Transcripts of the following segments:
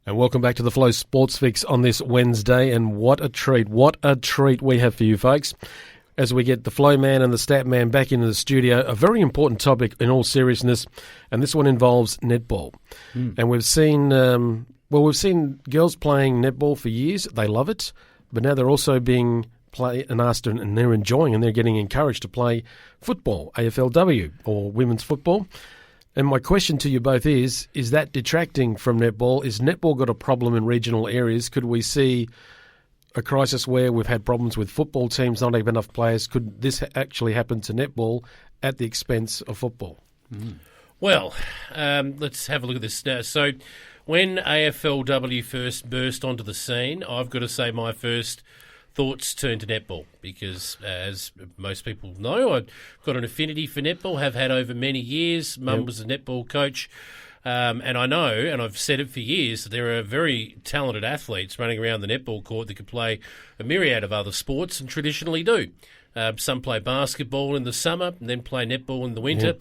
And welcome back to the Flow Sports Fix on this Wednesday. And what a treat we have for you folks. As we get the Flow Man and the Stat Man back into the studio, a very important topic in all seriousness, and this one involves netball. And we've seen girls playing netball for years. They love it, but now they're also being asked and they're enjoying and they're getting encouraged to play football, AFLW, or women's football. And my question to you both is that detracting from netball? Is netball got a problem in regional areas? Could we see a crisis where we've had problems with football teams not having enough players? Could this actually happen to netball at the expense of football? Well, let's have a look at this now. So when AFLW first burst onto the scene, I've got to say my first thoughts turned to netball because, as most people know, I've got an affinity for netball, have had over many years. Mum was a netball coach, and I know, and I've said it for years, that there are very talented athletes running around the netball court that could play a myriad of other sports and traditionally do. Some play basketball in the summer and then play netball in the winter.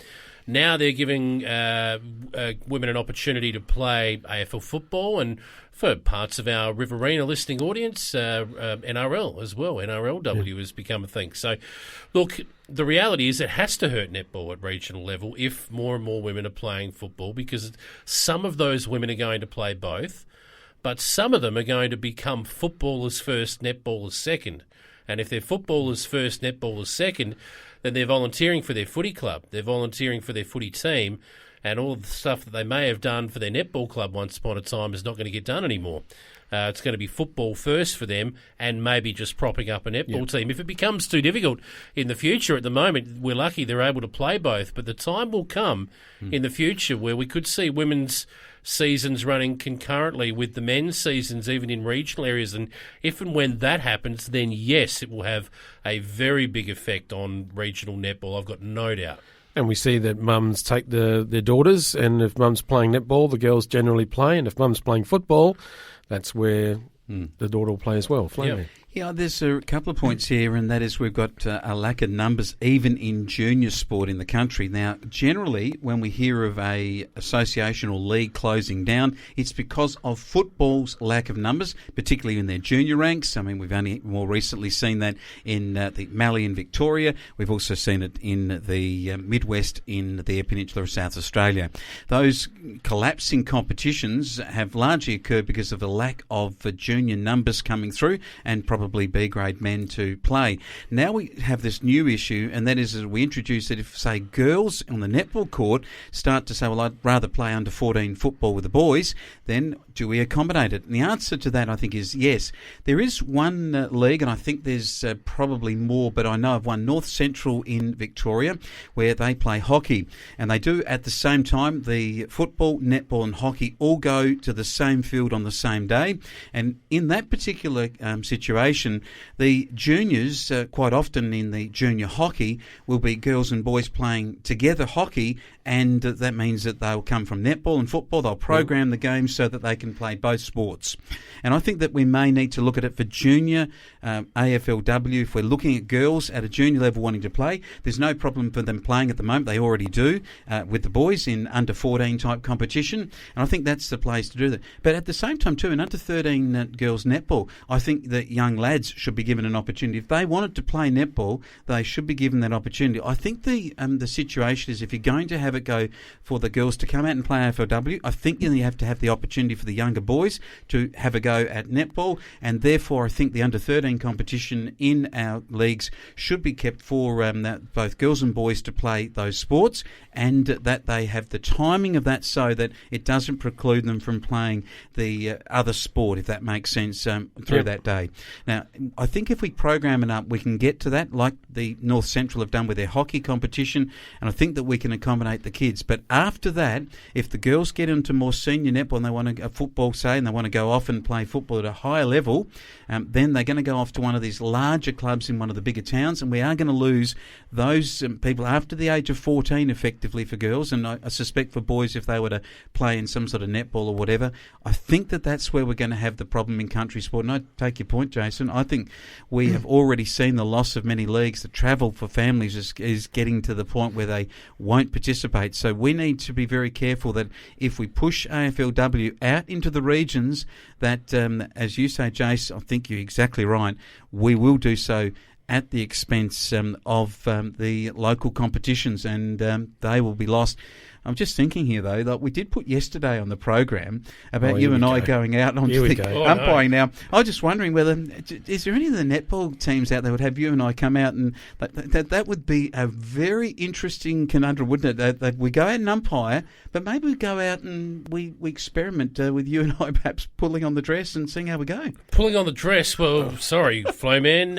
Now they're giving women an opportunity to play AFL football, and for parts of our Riverina listening audience, NRL as well. NRLW has become a thing. So, look, the reality is it has to hurt netball at regional level if more and more women are playing football, because some of those women are going to play both, but some of them are going to become footballers first, netballers second. And if they're footballers first, netballers second, then they're volunteering for their footy club, they're volunteering for their footy team, and all of the stuff that they may have done for their netball club once upon a time is not going to get done anymore. It's going to be football first for them and maybe just propping up a netball team. If it becomes too difficult in the future, at the moment, we're lucky they're able to play both, but the time will come in the future where we could see women's seasons running concurrently with the men's seasons, even in regional areas. And if and when that happens, then yes, it will have a very big effect on regional netball. I've got no doubt. And we see that mums take their daughters, and if mum's playing netball, the girls generally play, and if mum's playing football, that's where the daughter will play as well. Yeah, there's a couple of points here, and that is we've got a lack of numbers even in junior sport in the country. Now, generally, when we hear of a association or league closing down, it's because of football's lack of numbers, particularly in their junior ranks. I mean, we've only more recently seen that in the Mallee in Victoria. We've also seen it in the Midwest in the Peninsula of South Australia. Those collapsing competitions have largely occurred because of the lack of junior numbers coming through and probably B-grade men to play. Now we have this new issue, and that is that we introduce that if, say, girls on the netball court start to say, well, I'd rather play under 14 football with the boys, then do we accommodate it? And the answer to that, I think, is yes. There is one league, and I think there's probably more, but I know of one, North Central in Victoria, where they play hockey. And they do, at the same time, the football, netball and hockey all go to the same field on the same day. And in that particular situation, the juniors, quite often in the junior hockey, will be girls and boys playing together hockey, and that means that they'll come from netball and football. They'll program the games so that they can play both sports. And I think that we may need to look at it for junior AFLW. If we're looking at girls at a junior level wanting to play, there's no problem for them playing at the moment. They already do with the boys in under 14 type competition, and I think that's the place to do that. But at the same time too, in under 13 girls netball, I think that young lads should be given an opportunity. If they wanted to play netball, they should be given that opportunity. I think the situation is, if you're going to have it go for the girls to come out and play AFLW, I think you have to have the opportunity for the younger boys to have a go at netball, and therefore I think the under 13 competition in our leagues should be kept for both girls and boys to play those sports, and that they have the timing of that so that it doesn't preclude them from playing the other sport, if that makes sense, through that day. Now, I think if we program it up, we can get to that, like the North Central have done with their hockey competition, and I think that we can accommodate the kids. But after that, if the girls get into more senior netball and they want to football, say, and they want to go off and play football at a higher level, then they're going to go off to one of these larger clubs in one of the bigger towns, and we are going to lose those people after the age of 14, effectively, for girls. And I suspect for boys, if they were to play in some sort of netball or whatever, I think that that's where we're going to have the problem in country sport. And I take your point, Jason. I think we have already seen the loss of many leagues. The travel for families is getting to the point where they won't participate debate. So we need to be very careful that if we push AFLW out into the regions, that, as you say, Jace, I think you're exactly right, we will do so at the expense of the local competitions, and they will be lost. I'm just thinking here, though, that we did put yesterday on the program about you and I going out onto the umpiring. Now, I was just wondering whether, is there any of the netball teams out there would have you and I come out, and that would be a very interesting conundrum, wouldn't it? That we go out and umpire, but maybe we go out and we experiment with you and I perhaps pulling on the dress and seeing how we go. Pulling on the dress? Well, sorry, Flowman.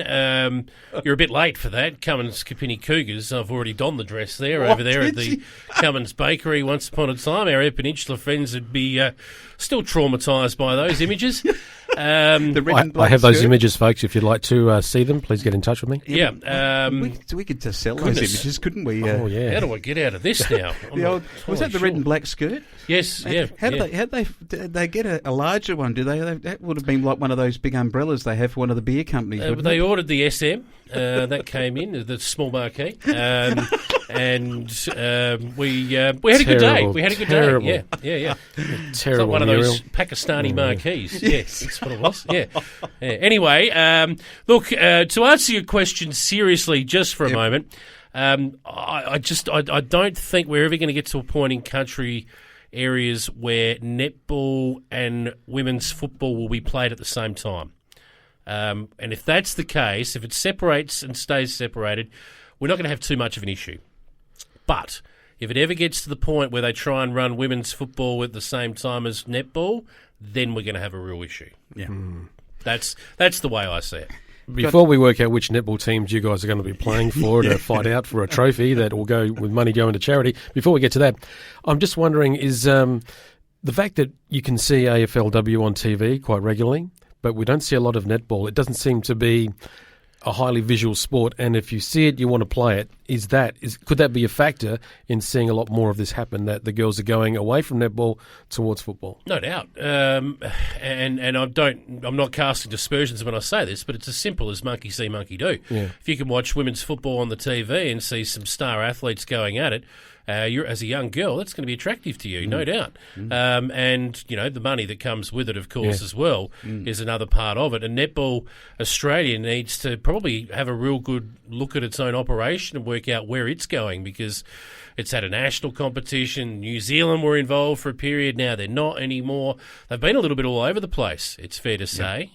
You're a bit late for that. Cummins Kapini Cougars. I've already donned the dress there over there at the Cummins Bakery once upon a time. Our Air Peninsula friends would be still traumatised by those images. The red and black I have those skirt. images, folks. If you'd like to see them, please get in touch with me. Yeah. We could just sell those images, couldn't we? Oh, yeah. How do I get out of this now? Was that the red and black skirt? Yes, yeah. Did they get a larger one? Do they? That would have been like one of those big umbrellas they have for one of the beer companies. They ordered the SM. That came in, the small marquee. And we had a good day. We had a good day. Yeah. Terrible. It's like one of those Pakistani marquees. Yes, that's what it was. Yeah. Anyway, look, to answer your question seriously, just for a moment, I don't think we're ever going to get to a point in country areas where netball and women's football will be played at the same time. And if that's the case, if it separates and stays separated, we're not going to have too much of an issue. But if it ever gets to the point where they try and run women's football at the same time as netball, then we're going to have a real issue. Yeah. That's the way I see it. Before we work out which netball teams you guys are going to be playing for to fight out for a trophy that will go with money going to charity, before we get to that, I'm just wondering, is the fact that you can see AFLW on TV quite regularly, but we don't see a lot of netball, it doesn't seem to be a highly visual sport, and if you see it, you want to play it. Could that be a factor in seeing a lot more of this happen, that the girls are going away from netball towards football? No doubt. And I'm not casting dispersions when I say this, but it's as simple as monkey see, monkey do. Yeah. If you can watch women's football on the TV and see some star athletes going at it, you're, as a young girl, that's going to be attractive to you, no doubt. And, the money that comes with it, of course, as well, is another part of it. And Netball Australia needs to probably have a real good look at its own operation and work out where it's going, because it's at a national competition. New Zealand were involved for a period. Now they're not anymore. They've been a little bit all over the place, it's fair to say.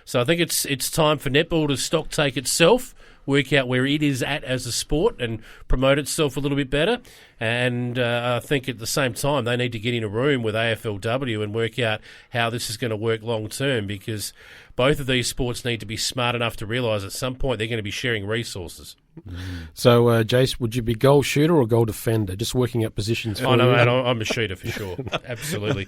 So I think it's time for netball to stock take itself, work out where it is at as a sport and promote itself a little bit better. And I think at the same time they need to get in a room with AFLW and work out how this is going to work long term, because both of these sports need to be smart enough to realise at some point they're going to be sharing resources. So, Jace, would you be goal shooter or goal defender? Just working out positions for no, you? mate, I'm a shooter for sure. Absolutely.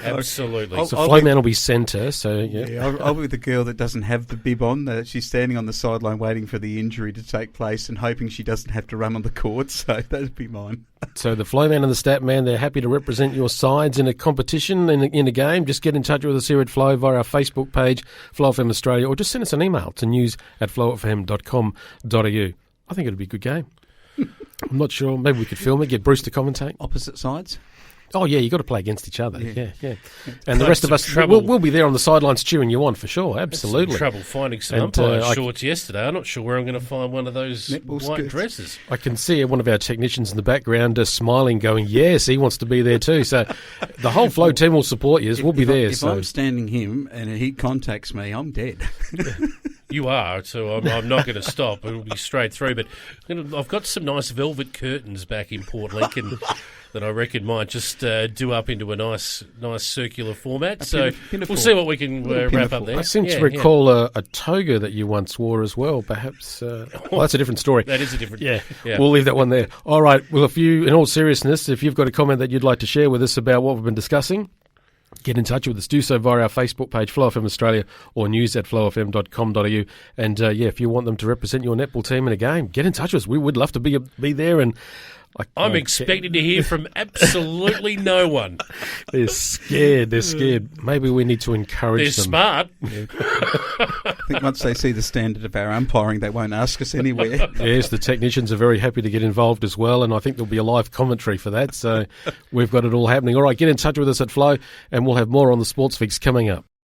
Absolutely. So Flowman will be centre, so yeah. I'll be the girl that doesn't have the bib on. She's standing on the sideline waiting for the injury to take place and hoping she doesn't have to run on the court, so that'd be mine. So the Flowman and the Statman, they're happy to represent your sides in a competition, in a game. Just get in touch with us here at Flow via our Facebook page, Flow FM Australia, or just send us an email to news@flowfm.com.au. I think it'd be a good game. I'm not sure. Maybe we could film it, get Bruce to commentate. Opposite sides? Oh, yeah, you've got to play against each other. Yeah. And the That's rest of the us, trouble. we'll be there on the sidelines cheering you on for sure. Absolutely. Some trouble finding some And, umpire I- shorts yesterday. I'm not sure where I'm going to find one of those Netball white skirts. dresses. I can see one of our technicians in the background smiling, going, yes, he wants to be there too. So the whole Flow team will support you. We'll be there. If So I'm standing him and he contacts me, I'm dead. You are, so I'm not going to stop. It'll be straight through. But I've got some nice velvet curtains back in Port Lincoln that I reckon might just do up into a nice circular format. So pinafore. we'll see what we can wrap up there. I seem to recall a toga that you once wore as well. Perhaps, well, that's a different story. That is a different... Yeah, we'll leave that one there. All right, well, in all seriousness, if you've got a comment that you'd like to share with us about what we've been discussing, get in touch with us. Do so via our Facebook page, Flow FM Australia, or news@flowfm.com.au. And if you want them to represent your netball team in a game, get in touch with us. We would love to be there. And I'm expecting to hear from absolutely no one. They're scared. They're scared. Maybe we need to encourage They're them. smart. I think once they see the standard of our umpiring, they won't ask us anywhere. Yes, the technicians are very happy to get involved as well, and I think there'll be a live commentary for that. So we've got it all happening. All right, get in touch with us at Flow, and we'll have more on the Sports Fix coming up.